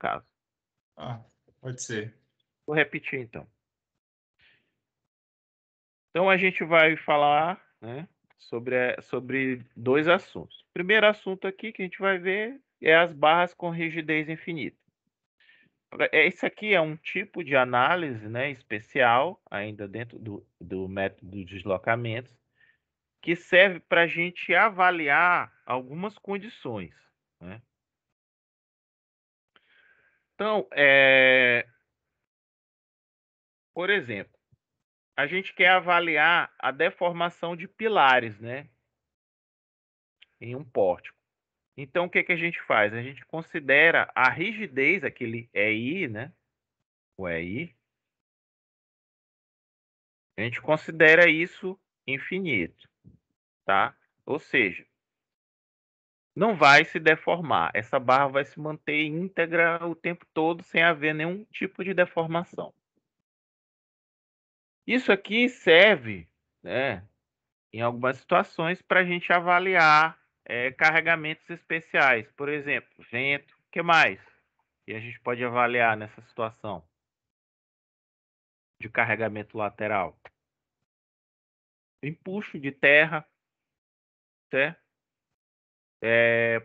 caso. Ah, pode ser. Vou repetir então. Então a gente vai falar, né, sobre 2 assuntos. O primeiro assunto aqui que a gente vai ver é as barras com rigidez infinita. Esse aqui é um tipo de análise, né, especial, ainda dentro do método de deslocamentos, que serve para a gente avaliar algumas condições, né. Então, por exemplo, a gente quer avaliar a deformação de pilares, né, em um pórtico. Então, o que que a gente faz? A gente considera a rigidez, aquele EI, né, o EI, a gente considera isso infinito, tá? Ou seja, não vai se deformar, essa barra vai se manter íntegra o tempo todo sem haver nenhum tipo de deformação. Isso aqui serve, né, em algumas situações para a gente avaliar, carregamentos especiais, por exemplo, vento, o que mais que a gente pode avaliar nessa situação de carregamento lateral? Empuxo de terra, certo?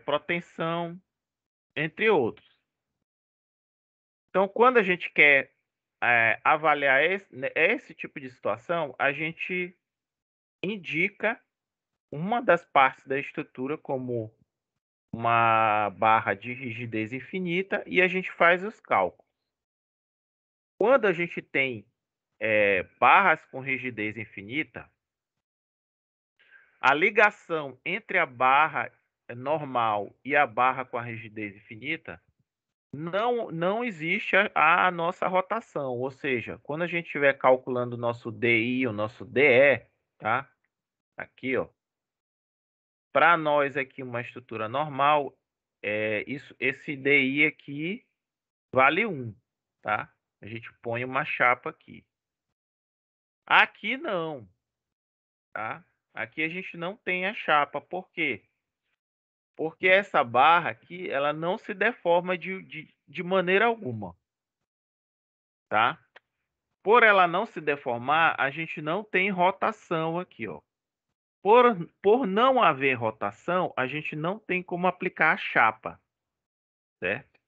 Proteção, entre outros. Então, quando a gente quer, avaliar esse tipo de situação, a gente indica uma das partes da estrutura como uma barra de rigidez infinita e a gente faz os cálculos. Quando a gente tem, barras com rigidez infinita, a ligação entre a barra normal e a barra com a rigidez infinita não existe a nossa rotação, ou seja, quando a gente estiver calculando o nosso DI, o nosso DE, tá? Aqui, ó. Para nós aqui uma estrutura normal, esse DI aqui vale 1, tá? A gente põe uma chapa aqui. Aqui não, tá? Aqui a gente não tem a chapa, por quê? Porque essa barra aqui, ela não se deforma de maneira alguma, tá? Por ela não se deformar, a gente não tem rotação aqui, ó. Por não haver rotação, a gente não tem como aplicar a chapa, certo?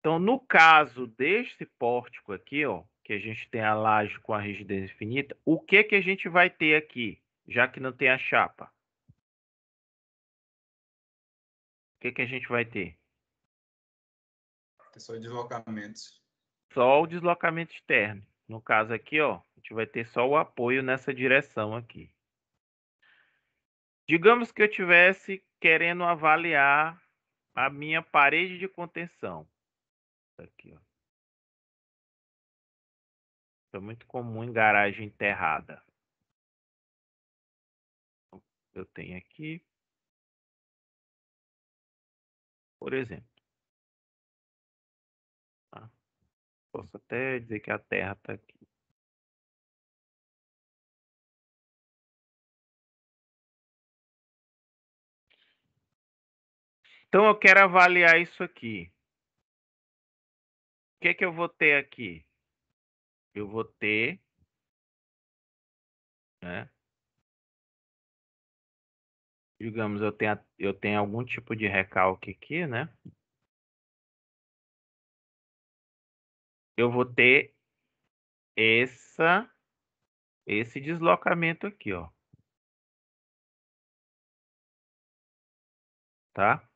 Então, no caso deste pórtico aqui, ó, que a gente tem a laje com a rigidez infinita, o que que a gente vai ter aqui, já que não tem a chapa? O que que a gente vai ter? Só deslocamentos. Só o deslocamento externo. No caso aqui, ó, a gente vai ter só o apoio nessa direção aqui. Digamos que eu tivesse querendo avaliar a minha parede de contenção. Aqui, ó. Isso é muito comum em garagem enterrada. Eu tenho aqui, por exemplo. Tá? Posso até dizer que a terra está aqui. Então eu quero avaliar isso aqui. O que que eu vou ter aqui? Eu vou ter, né? Digamos, eu tenho algum tipo de recalque aqui, né? Eu vou ter esse deslocamento aqui, ó. Tá?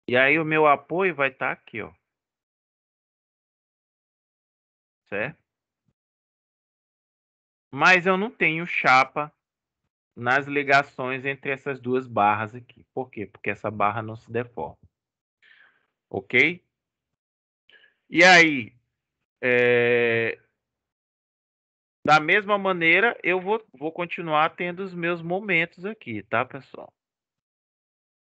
E aí o meu apoio vai estar aqui, ó. Certo? Mas eu não tenho chapa nas ligações entre essas duas barras aqui. Por quê? Porque essa barra não se deforma. Ok? E aí, da mesma maneira, eu vou continuar tendo os meus momentos aqui, tá, pessoal?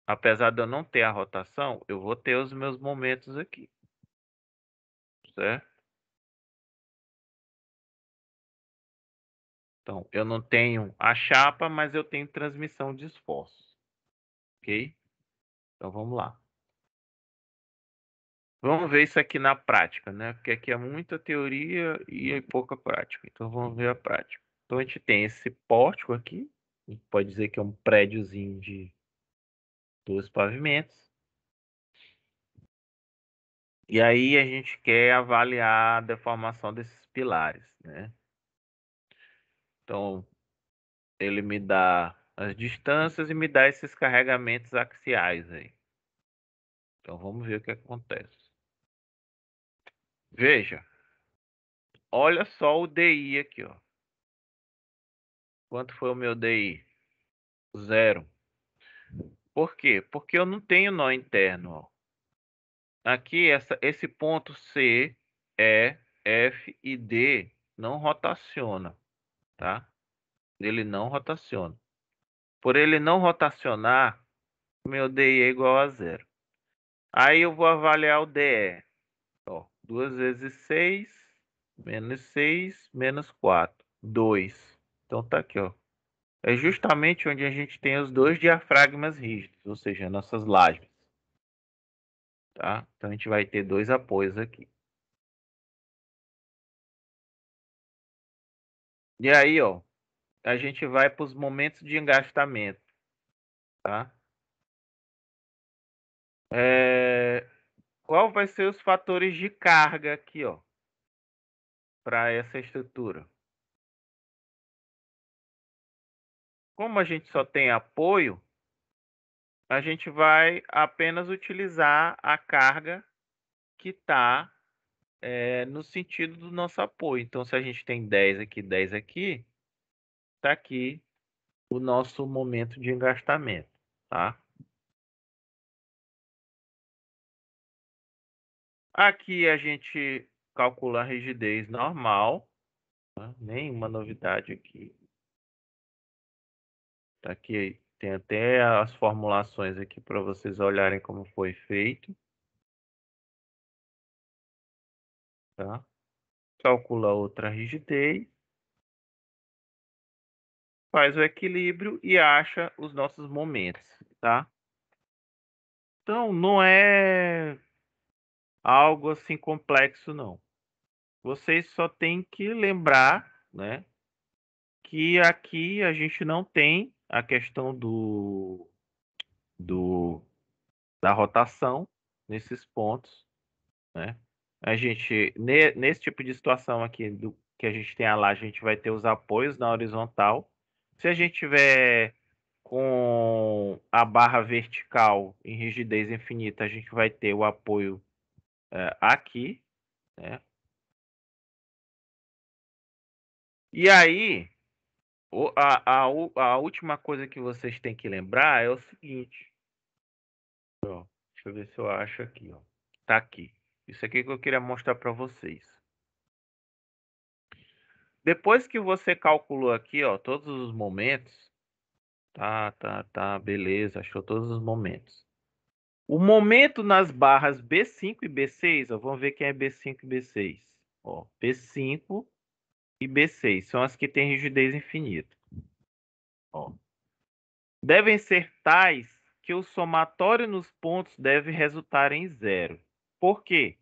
Apesar de eu não ter a rotação, eu vou ter os meus momentos aqui. Certo? Então, eu não tenho a chapa, mas eu tenho transmissão de esforços. Ok? Então, vamos lá. Vamos ver isso aqui na prática, né? Porque aqui é muita teoria e pouca prática. Então vamos ver a prática. Então a gente tem esse pórtico aqui. A gente pode dizer que é um prédiozinho de 2 pavimentos. E aí a gente quer avaliar a deformação desses pilares, né? Então ele me dá as distâncias e me dá esses carregamentos axiais aí. Então vamos ver o que acontece. Veja, olha só o DI aqui, ó. Quanto foi o meu DI? 0. Por quê? Porque eu não tenho nó interno, ó. Aqui, esse ponto C, E, F e D não rotaciona, tá? Ele não rotaciona. Por ele não rotacionar, meu DI é igual a 0. Aí eu vou avaliar o DE. Ó, 2 vezes 6, menos 6, menos 4, 2. Então tá aqui, ó. É justamente onde a gente tem os dois diafragmas rígidos, ou seja, nossas lajes. Tá? Então a gente vai ter dois apoios aqui. E aí, ó, a gente vai para os momentos de engastamento, tá? Qual vai ser os fatores de carga aqui, ó, para essa estrutura? Como a gente só tem apoio, a gente vai apenas utilizar a carga que está no sentido do nosso apoio. Então, se a gente tem 10 aqui, está aqui o nosso momento de engastamento, tá? Aqui a gente calcula a rigidez normal, tá? Nenhuma novidade aqui. Tá aqui, tem até as formulações aqui para vocês olharem como foi feito, tá? Calcula outra rigidez, faz o equilíbrio e acha os nossos momentos, tá? Então, não é algo assim complexo, não. Vocês só têm que lembrar, né, que aqui a gente não tem a questão do da rotação nesses pontos, né? A gente, nesse tipo de situação aqui, que a gente tem a laje, a gente vai ter os apoios na horizontal. Se a gente tiver com a barra vertical em rigidez infinita, a gente vai ter o apoio aqui, né? E aí, a última coisa que vocês têm que lembrar é o seguinte. Ó, deixa eu ver se eu acho aqui, ó. Tá aqui. Isso aqui que eu queria mostrar para vocês. Depois que você calculou aqui, ó, todos os momentos, tá, beleza, achou todos os momentos. O momento nas barras B5 e B6, ó, vamos ver quem é B5 e B6. Ó, B5 e B6 são as que têm rigidez infinita. Ó, devem ser tais que o somatório nos pontos deve resultar em 0. Por quê?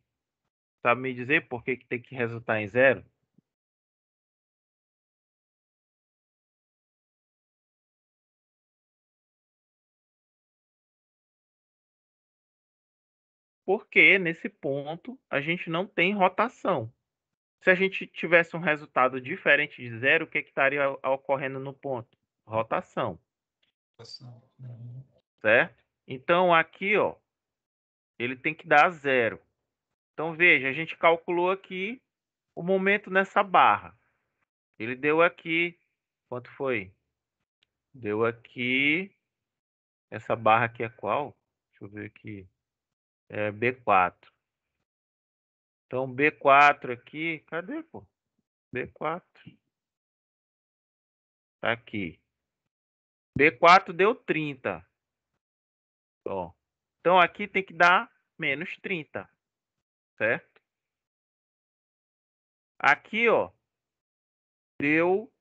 Sabe me dizer por que tem que resultar em 0? Porque nesse ponto a gente não tem rotação. Se a gente tivesse um resultado diferente de 0, o que estaria ocorrendo no ponto? Rotação, certo? Então aqui, ó, ele tem que dar 0. Então veja, a gente calculou aqui o momento nessa barra. Ele deu aqui, quanto foi? Deu aqui, essa barra aqui é qual? Deixa eu ver aqui. É B4. Então B4 aqui, cadê, pô? B4. Tá aqui. B4 deu 30. Ó. Então aqui tem que dar menos 30, certo? Aqui, ó, deu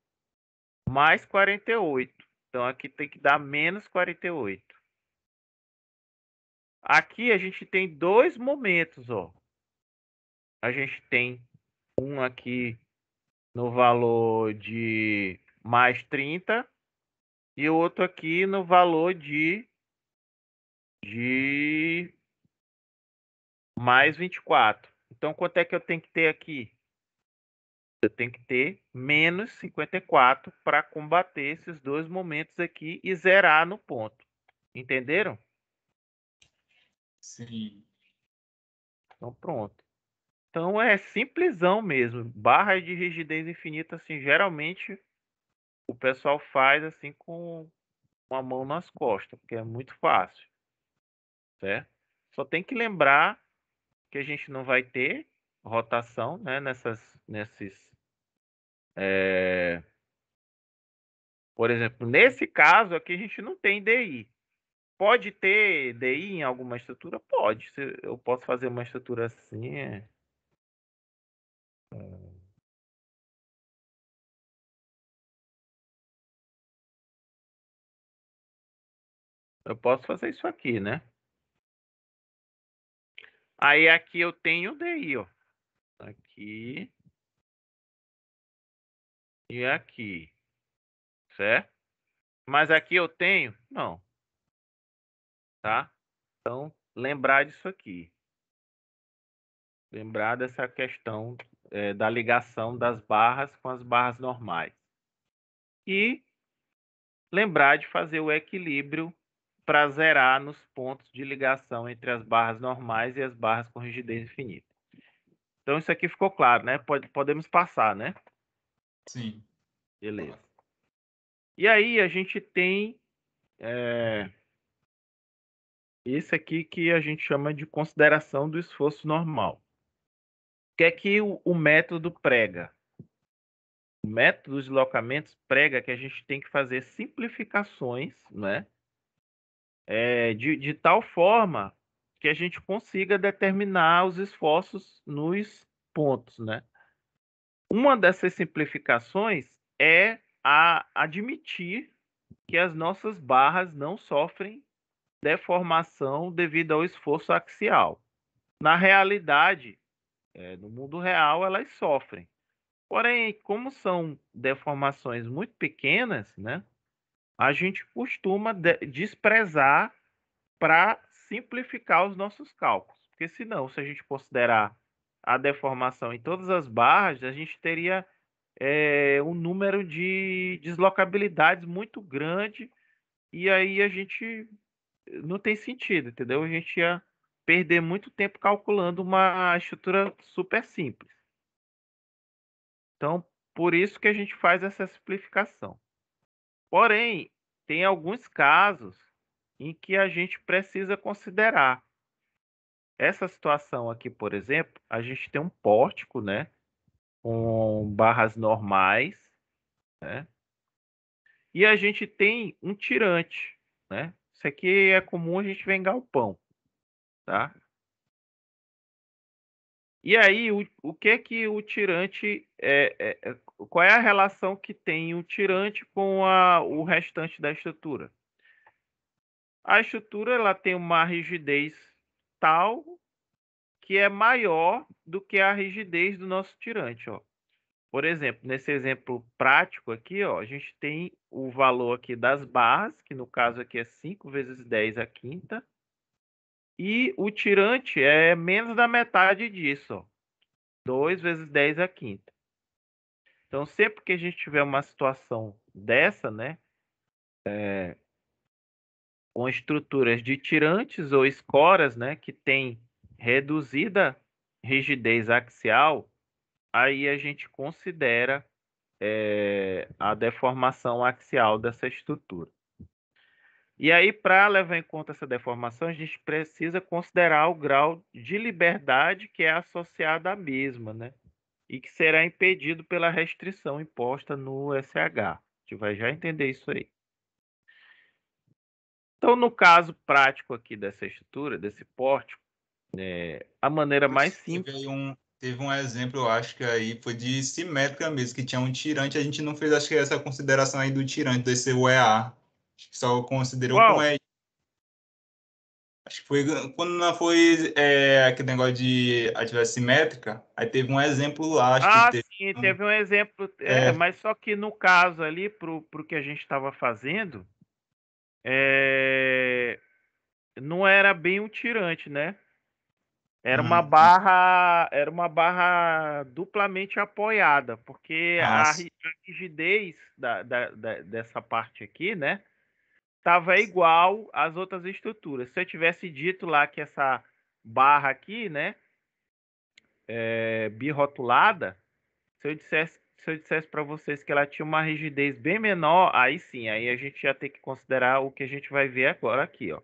mais 48. Então aqui tem que dar menos 48. Aqui a gente tem dois momentos, ó. A gente tem um aqui no valor de mais 30 e outro aqui no valor de mais 24. Então, quanto é que eu tenho que ter aqui? Eu tenho que ter menos 54 para combater esses dois momentos aqui e zerar no ponto. Entenderam? Sim. Então, pronto. Então, é simplesão mesmo. Barra de rigidez infinita, assim, geralmente o pessoal faz assim com uma mão nas costas, porque é muito fácil, certo? Só tem que lembrar que a gente não vai ter rotação, né, por exemplo, nesse caso aqui a gente não tem DI. Pode ter DI em alguma estrutura? Pode. Eu posso fazer uma estrutura assim. Eu posso fazer isso aqui, né? Aí aqui eu tenho DI, ó. Aqui e aqui, certo? Mas aqui eu tenho? Não, tá? Então, lembrar disso aqui. Lembrar dessa questão da ligação das barras com as barras normais. E lembrar de fazer o equilíbrio para zerar nos pontos de ligação entre as barras normais e as barras com rigidez infinita. Então, isso aqui ficou claro, né? Podemos passar, né? Sim. Beleza. E aí, a gente tem esse aqui que a gente chama de consideração do esforço normal. O que é que o método prega? O método dos deslocamentos prega que a gente tem que fazer simplificações, né? De tal forma que a gente consiga determinar os esforços nos pontos, né? Uma dessas simplificações é admitir que as nossas barras não sofrem deformação devido ao esforço axial. Na realidade, no mundo real, elas sofrem. Porém, como são deformações muito pequenas, né, a gente costuma desprezar para simplificar os nossos cálculos. Porque senão, se a gente considerar a deformação em todas as barras, a gente teria um número de deslocabilidades muito grande e aí a gente não tem sentido, entendeu? A gente ia perder muito tempo calculando uma estrutura super simples. Então, por isso que a gente faz essa simplificação. Porém, tem alguns casos em que a gente precisa considerar. Essa situação aqui, por exemplo, a gente tem um pórtico, né, com barras normais, né, e a gente tem um tirante, né. Isso aqui é comum a gente ver em galpão, tá? E aí, o que é que o tirante qual é a relação que tem o tirante com o restante da estrutura? A estrutura ela tem uma rigidez tal que é maior do que a rigidez do nosso tirante, ó. Por exemplo, nesse exemplo prático aqui, ó, a gente tem o valor aqui das barras, que no caso aqui é 5 vezes 10 à quinta, e o tirante é menos da metade disso, ó, 2 vezes 10 à quinta. Então, sempre que a gente tiver uma situação dessa, né, com estruturas de tirantes ou escoras, né, que tem reduzida rigidez axial, aí a gente considera a deformação axial dessa estrutura. E aí, para levar em conta essa deformação, a gente precisa considerar o grau de liberdade que é associado à mesma, né? E que será impedido pela restrição imposta no SH. A gente vai já entender isso aí. Então, no caso prático aqui dessa estrutura, desse pórtico, a maneira mais simples... Teve um exemplo, eu acho que aí foi de simétrica mesmo, que tinha um tirante, a gente não fez, acho que essa consideração aí do tirante, desse UEA. Acho que só considerou com Qual? E. Acho Acho que foi quando não foi aquele negócio de atividade simétrica, aí teve um exemplo lá, acho que Ah, teve. sim, teve um exemplo, É, mas só que no caso ali, pro que a gente estava fazendo, é, não era bem um tirante, né? hum, Era uma barra duplamente apoiada, porque as, a rigidez dessa parte aqui, né, estava igual às outras estruturas. Se eu tivesse dito lá que essa barra aqui, né, birrotulada, se eu dissesse para vocês que ela tinha uma rigidez bem menor, aí sim, aí a gente ia ter que considerar o que a gente vai ver agora aqui, ó.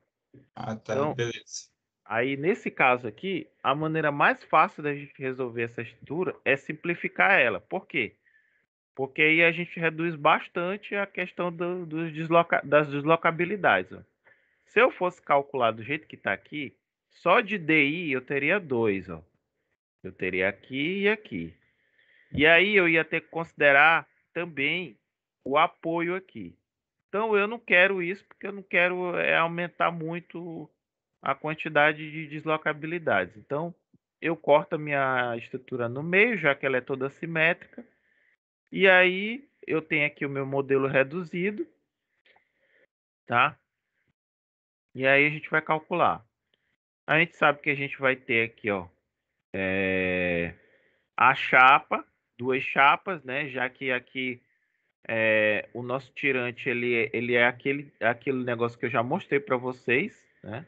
tá, Então, beleza. aí, nesse caso aqui, a maneira mais fácil da gente resolver essa estrutura é simplificar ela. Por quê? Porque aí a gente reduz bastante a questão das deslocabilidades, ó. Se eu fosse calcular do jeito que está aqui, só de DI eu teria dois, ó. Eu teria aqui e aqui. E aí eu ia ter que considerar também o apoio aqui. Então eu não quero isso porque eu não quero aumentar muito a quantidade de deslocabilidades. Então eu corto a minha estrutura no meio, já que ela é toda simétrica. E aí eu tenho aqui o meu modelo reduzido, tá? E aí a gente vai calcular. A gente sabe que a gente vai ter aqui, ó, a chapa, duas chapas, né? Já que aqui o nosso tirante ele é aquele negócio que eu já mostrei para vocês, né?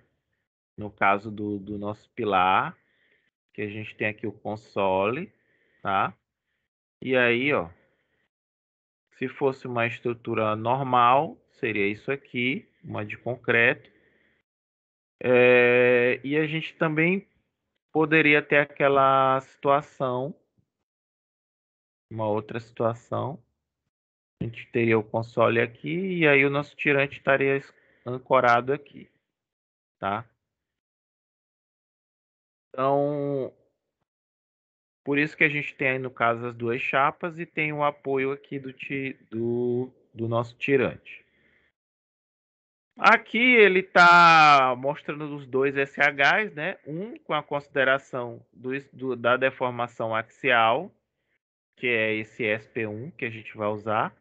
No caso do nosso pilar, que a gente tem aqui o console, tá? E aí, ó, se fosse uma estrutura normal, seria isso aqui, uma de concreto. E a gente também poderia ter aquela situação, uma outra situação. A gente teria o console aqui e aí o nosso tirante estaria ancorado aqui, tá? Então, por isso que a gente tem aí no caso as duas chapas e tem o apoio aqui do nosso tirante. Aqui ele está mostrando os dois SHs, né? Um com a consideração da deformação axial, que é esse SP1 que a gente vai usar.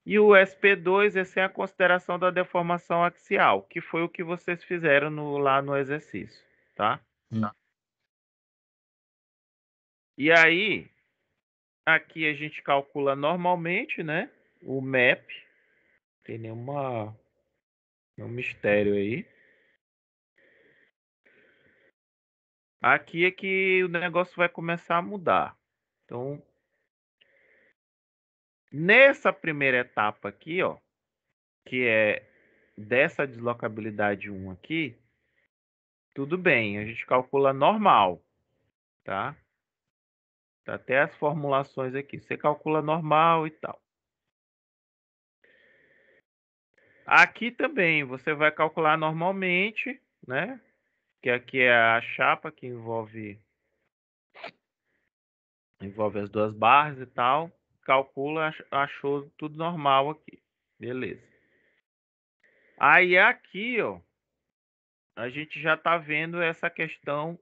E o SP2, essa é a consideração da deformação axial, que foi o que vocês fizeram lá no exercício, tá? E aí, aqui a gente calcula normalmente, né? O MAP, não tem nenhum mistério aí. Aqui é que o negócio vai começar a mudar. Então, nessa primeira etapa aqui, ó, que é dessa deslocabilidade 1 aqui, tudo bem, a gente calcula normal, tá? Tá até as formulações aqui. Você calcula normal e tal. Aqui também você vai calcular normalmente, né? Que aqui é a chapa que envolve as duas barras e tal. Calcula, achou tudo normal aqui. Beleza. Aí aqui, ó, a gente já está vendo essa questão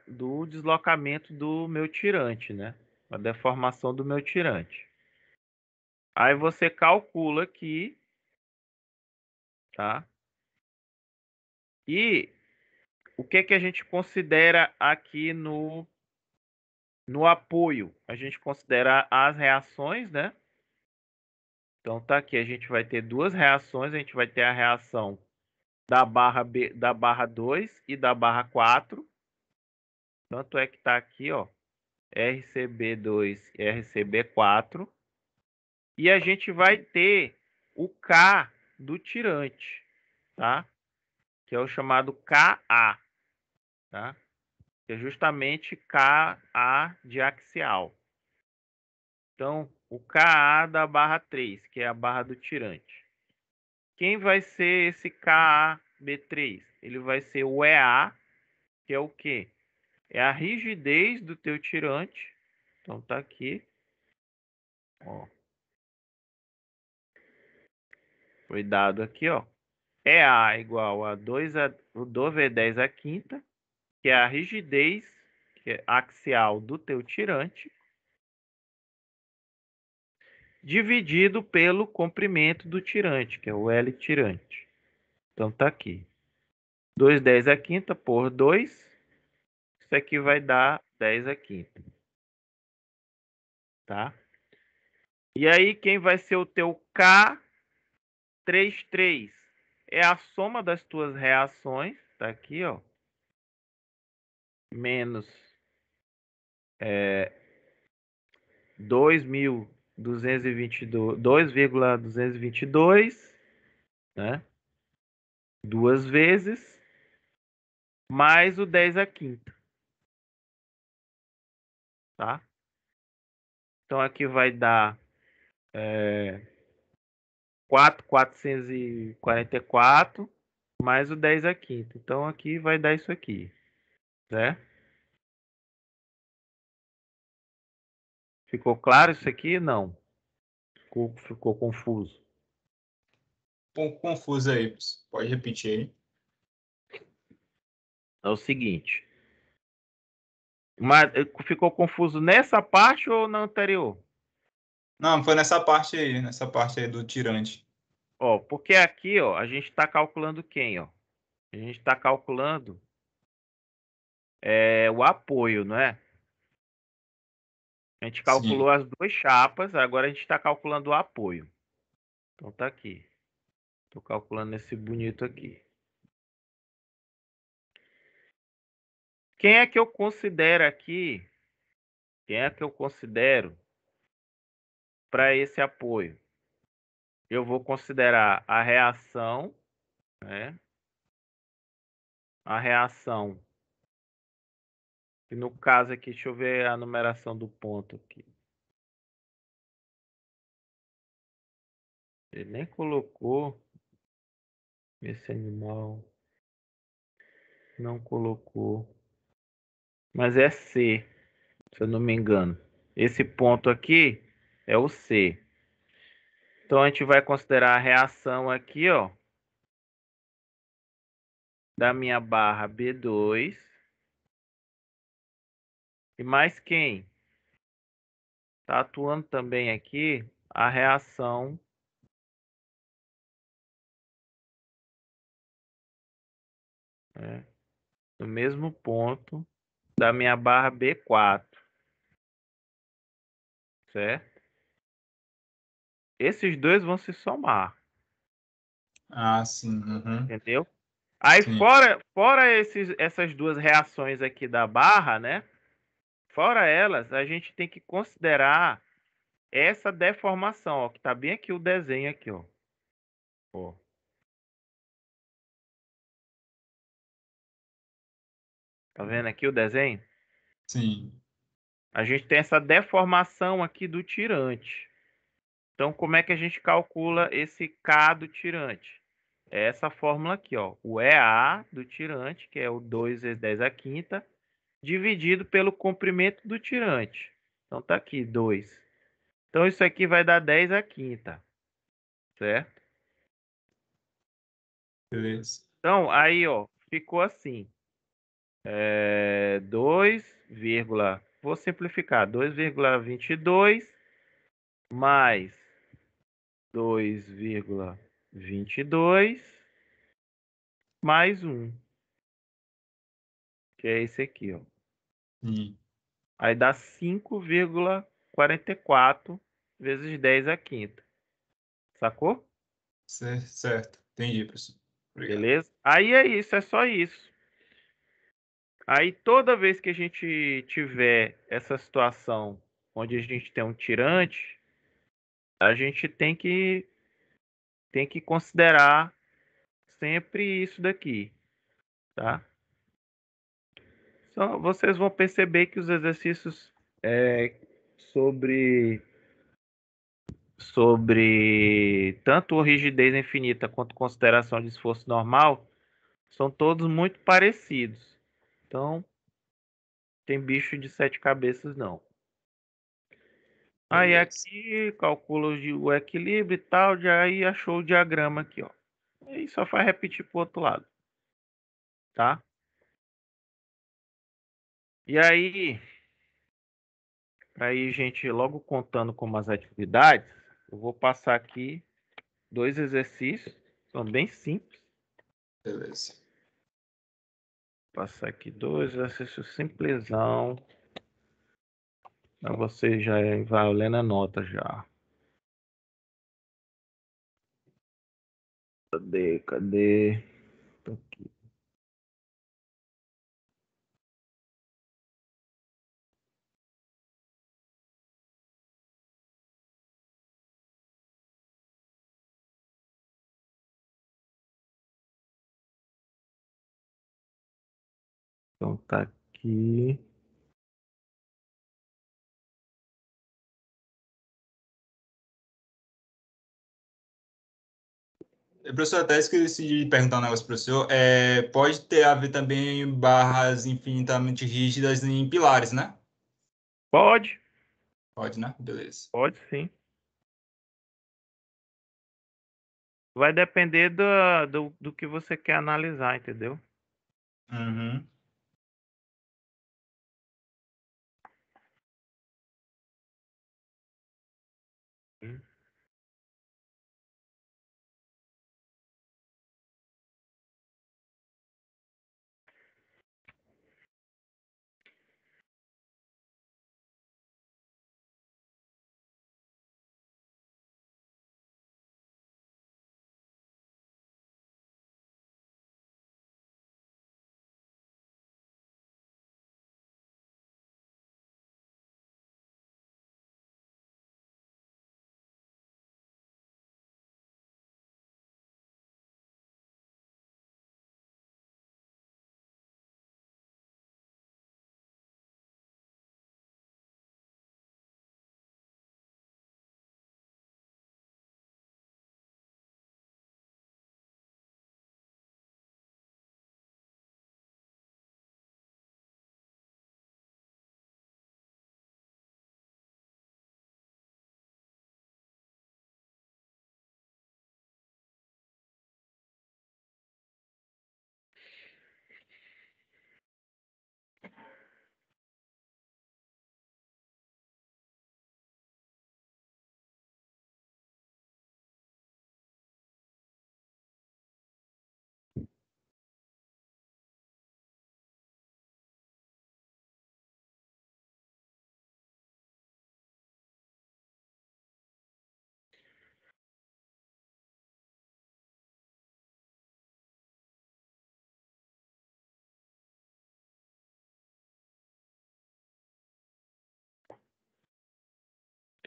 do deslocamento do meu tirante, né? A deformação do meu tirante. Aí você calcula aqui, tá? E o que que a gente considera aqui no apoio? A gente considera as reações, né? Então tá aqui, a gente vai ter duas reações, a gente vai ter a reação da barra 2 e da barra 4. Tanto é que tá aqui, ó, RCB2 e RCB4. E a gente vai ter o K do tirante, tá? Que é o chamado KA, tá? Que é justamente KA de axial. Então, o KA da barra 3, que é a barra do tirante. Quem vai ser esse KAB3? Ele vai ser o EA, que é o quê? É a rigidez do teu tirante. Então tá aqui. Ó. Foi dado aqui, ó. EA igual a 2 vezes 10 à quinta, que é a rigidez axial do teu tirante, dividido pelo comprimento do tirante, que é o L tirante. Então tá aqui. 2 10 à quinta por 2. Isso aqui vai dar 10 à quinta. Tá? E aí, quem vai ser o teu K33? É a soma das tuas reações. Tá aqui, ó. Menos 2.222, né? Duas vezes, mais o 10 à quinta. Tá? Então, aqui vai dar 4.444 mais o 10 à quinta. Então, aqui vai dar isso aqui, né? Ficou claro isso aqui? Não. Ficou confuso. Um pouco confuso aí, pode repetir aí. É o seguinte. Mas ficou confuso nessa parte ou na anterior? Não, foi nessa parte aí do tirante. Ó, porque aqui, ó, a gente está calculando quem, ó? A gente está calculando o apoio, não é? A gente Sim. calculou as duas chapas, agora a gente está calculando o apoio. Então tá aqui. Estou calculando esse bonito aqui. Quem é que eu considero aqui? Quem é que eu considero para esse apoio? Eu vou considerar a reação, né? A reação. E no caso aqui, deixa eu ver a numeração do ponto aqui. Ele nem colocou esse animal. Não colocou. Mas é C, se eu não me engano. Esse ponto aqui é o C. Então a gente vai considerar a reação aqui, ó, da minha barra B2. E mais quem? Está atuando também aqui a reação no mesmo ponto da minha barra B4. Certo? Esses dois vão se somar. Ah, sim. Uhum. Entendeu? Aí Sim. fora essas duas reações aqui da barra, né? Fora elas, a gente tem que considerar essa deformação, ó, que tá bem aqui o desenho aqui, ó. Ó. Tá vendo aqui o desenho? Sim. A gente tem essa deformação aqui do tirante. Então, como é que a gente calcula esse K do tirante? É essa fórmula aqui, ó. O EA do tirante, que é o 2 vezes 10 à quinta, dividido pelo comprimento do tirante. Então, tá aqui, 2. Então, isso aqui vai dar 10 à quinta, certo? Beleza. Então, aí, ó, ficou assim. 2, vou simplificar, 2,22 mais 2,22 mais 1, que é esse aqui, ó. Sim. Aí dá 5,44 vezes 10 à quinta. Sacou? Certo. Entendi, professor. Obrigado. Beleza? Aí é isso, é só isso. Aí toda vez que a gente tiver essa situação onde a gente tem um tirante, a gente tem que considerar sempre isso daqui, tá? Então, vocês vão perceber que os exercícios sobre tanto rigidez infinita quanto consideração de esforço normal são todos muito parecidos. Então, tem bicho de 7 cabeças não. Aí Beleza. aqui calcula o equilíbrio e tal, já aí achou o diagrama aqui, ó. E só faz repetir pro outro lado, tá? E aí, para ir gente logo contando como as atividades, eu vou passar aqui 2 exercícios, são bem simples. Beleza. Vou passar aqui 2 exercícios simplesão. Para você já vai lendo a nota já. Cadê? Tá aqui. Então tá aqui. Professor, até esqueci de perguntar um negócio para o senhor. Pode ter haver também barras infinitamente rígidas em pilares, né? Pode, Pode, né? Beleza. pode sim. Vai depender do que você quer analisar, entendeu? Uhum.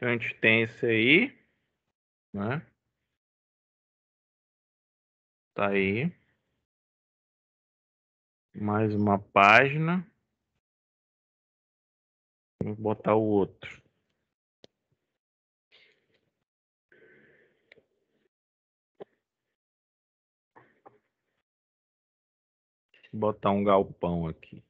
Então a gente tem esse aí, né? Tá aí. Mais uma página. Vou botar o outro. Vou botar um galpão aqui.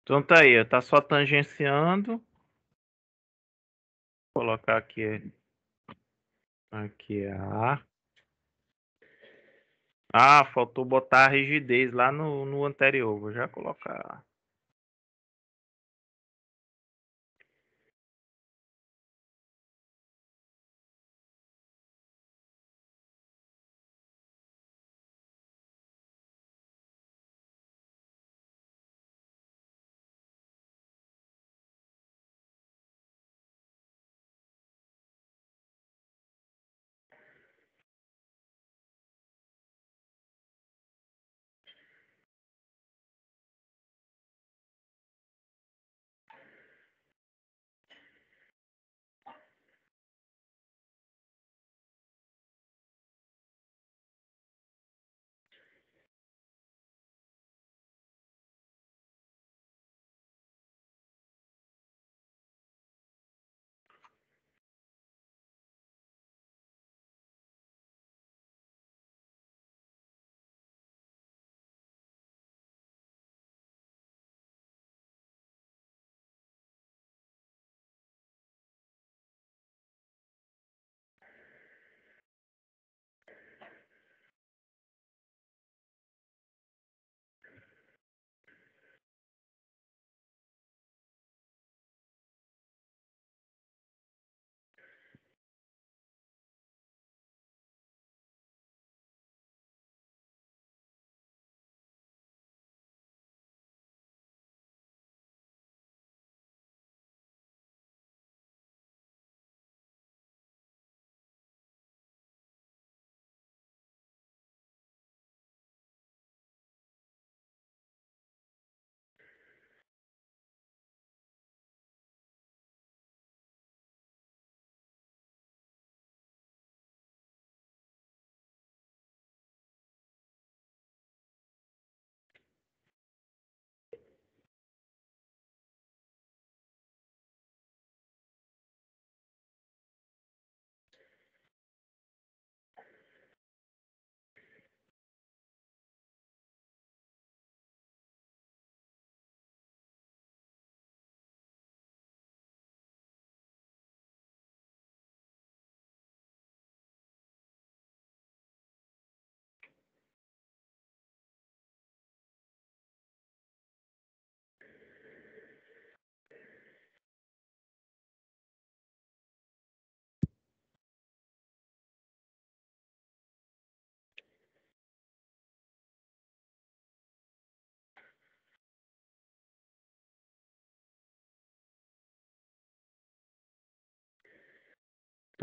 Então tá aí, tá só tangenciando. Vou colocar aqui a. Ah, faltou botar a rigidez lá no anterior. Vou já colocar.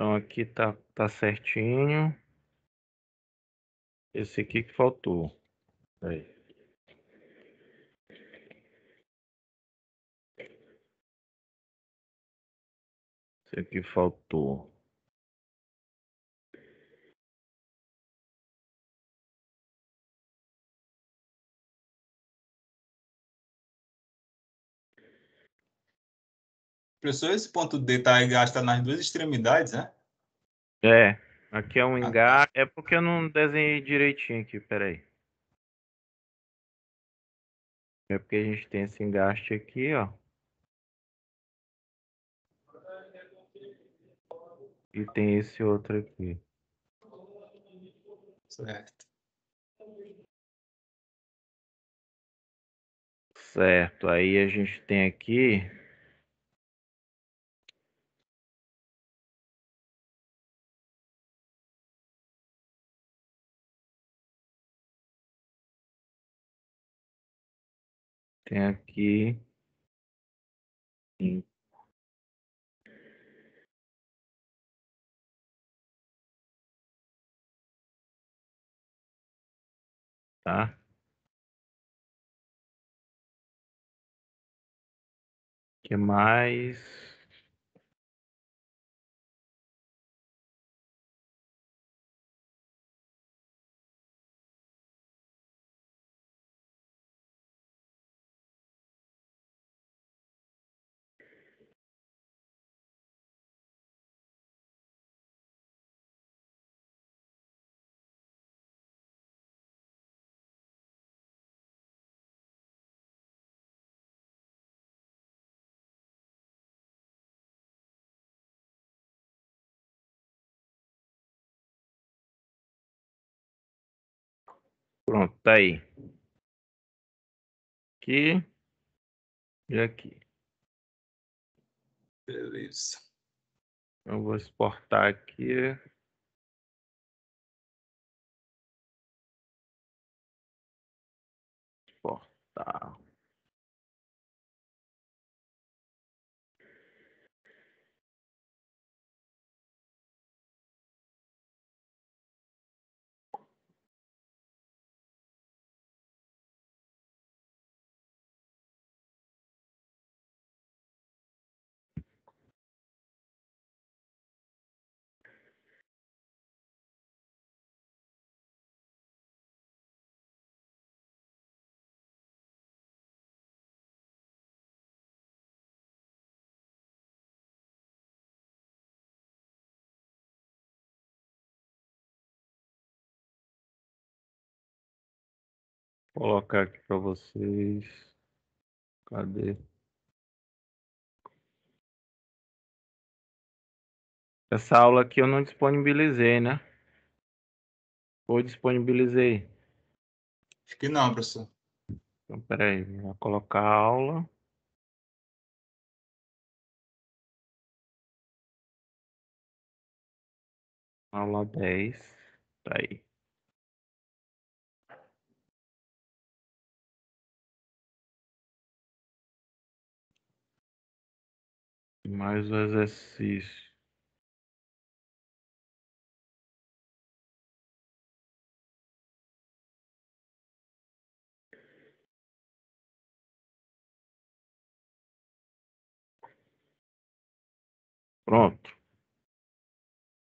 Então aqui tá certinho. Esse aqui que faltou. Aí. Esse aqui faltou. Professor, esse ponto D tá gasta nas duas extremidades, né? É, aqui é um Ah, tá. engaste. É porque eu não desenhei direitinho aqui, peraí. É porque a gente tem esse engaste aqui, ó. E tem esse outro aqui. Certo. Certo, aí a gente tem aqui. Tem aqui. Tá? Que mais? Pronto, tá aí. Aqui e aqui. Beleza. Eu vou exportar aqui. Exportar. Vou colocar aqui para vocês. Cadê? Essa aula aqui eu não disponibilizei, né? Ou disponibilizei. Acho que não, professor. Então, peraí, vou colocar a aula. Aula 10. Tá aí. Mais o exercício. Pronto.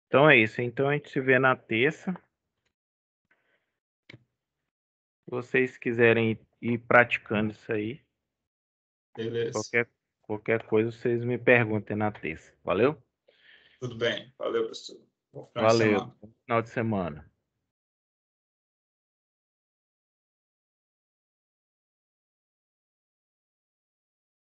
Então é isso. Então a gente se vê na terça. Se vocês quiserem ir praticando isso aí, Beleza. qualquer coisa vocês me perguntem na terça. Valeu? Tudo bem. Valeu, professor. Bom final de Valeu. semana. Bom final de semana.